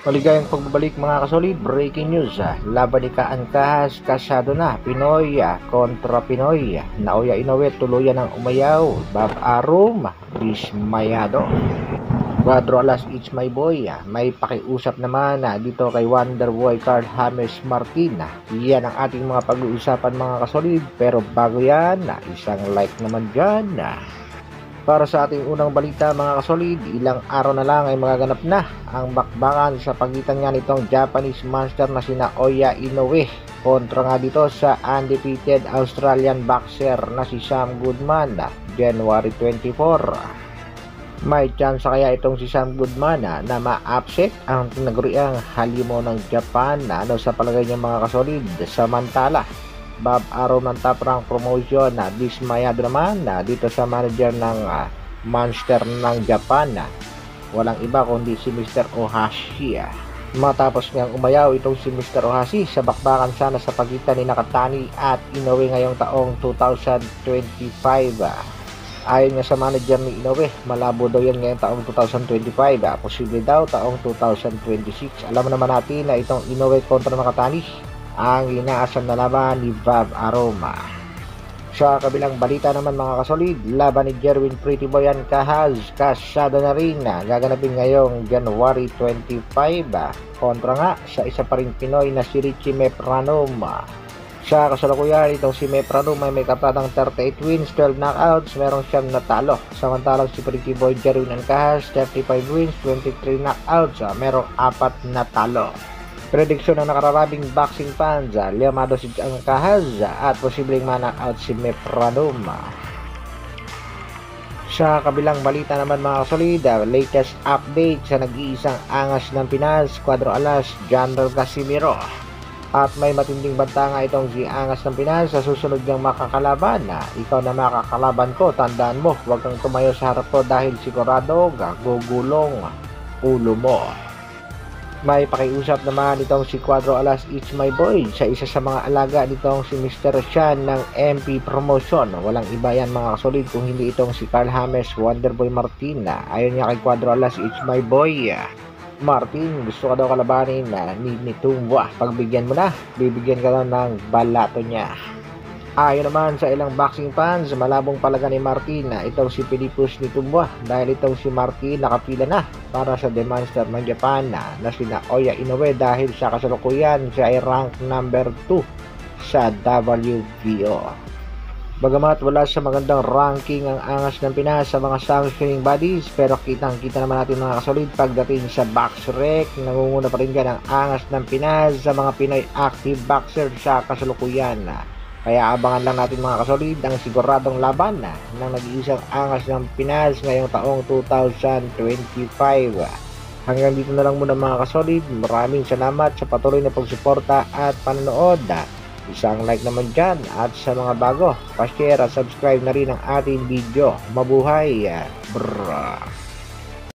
Maligayang pagbabalik mga kasolid, breaking news laban ni Kaangkahas kasado na Pinoy kontra Pinoy. Naoya Inoue tuluyan ng umayaw, Bob Arum dismayado. Cuadro alas it's my boy, may pakiusap naman dito kay Wonderboy Carl James Martin. Yan ang ating mga pag-uusapan mga kasolid, pero bago yan, isang like naman dyan. Para sa ating unang balita mga kasolid, ilang araw na lang ay magaganap na ang bakbakan sa pagitan nga nitong Japanese monster na sina Naoya Inoue kontra nga dito sa undefeated Australian boxer na si Sam Goodman, January 24. May chance kaya itong si Sam Goodman na ma-upset ang tinaguriang halimo ng Japan sa palagay niya mga kasolid. Samantala, Bob Arum ng Top Rank Promotion dismayado naman dito sa manager ng monster ng Japan. Walang iba kundi si Mr. Ohashi. Matapos ngang umayaw itong si Mr. Ohashi sa bakbakan sana sa pagitan ni Nakatani at Inoue ngayong taong 2025. Ayon nga sa manager ni Inoue, malabo daw yan ngayong taong 2025. Posible daw taong 2026. Alam naman natin na itong Inoue kontra Nakatani ang inaasam na laban ni Bob Arum. Sa kabilang balita naman mga kasolid, laban ni Jerwin Pretty Boy Angkahas kasado na rin gaganapin ngayong January 25 kontra nga sa isa pa ring Pinoy na si Richie Mepranom. Sa kasalukuyan itong si Mepranom ay may kapatang 38 wins, 12 knockouts, meron siyang natalo. Samantalang si Pretty Boy Jerwin Angkahas 35 wins, 23 knockouts, merong 4 natalo. Prediksyon ng nakararabing boxing fans, liamado si Angkahas at posibleng ma-knockout si Mepranom. Sa kabilang balita naman mga kasolid, latest update sa nag-iisang angas ng Pinas, Cuadro Alas, General Casimiro. At may matinding banta nga itong si angas ng Pinas sa susunod niyang makakalaban. Ikaw na makakalaban ko, tandaan mo, huwag kang tumayo sa harap ko dahil sigurado gugulong ulo mo. May pakiusap naman itong si Cuadro Alas It's My Boy sa isa sa mga alaga nitong si Mr. Shan ng MP Promotion. Walang iba yan mga kasolid kung hindi itong si Carl James Wonderboy Martin. Ayon niya kay Cuadro Alas It's My Boy, Martin, gusto ka daw kalabanin ni Tumwa. Pagbigyan mo na, bibigyan ka daw ng balato niya. Ayon naman sa ilang boxing fans, malabong palaga ni Martin itong si Pilipus ni Tumwa dahil itong si Martin nakapila na para sa The Monster ng Japan na si Naoya Inoue dahil sa kasalukuyan siya ay rank number 2 sa WBO. Bagamat wala sa magandang ranking ang angas ng Pinas sa mga sanctioning bodies, pero kitang-kita naman natin mga kasolid pagdating sa BoxRec, nangunguna pa rin dyan ang angas ng Pinas sa mga Pinoy active boxer sa kasalukuyan. Kaya abangan lang natin mga kasolid ang siguradong laban ng nag-iisang angas ng Pinas ngayong taong 2025. Hanggang dito na lang muna mga kasolid. Maraming salamat sa patuloy na pagsuporta at panonood. Isang like naman dyan at sa mga bago, pa-share at subscribe na rin ang ating video. Mabuhay! Brrrr!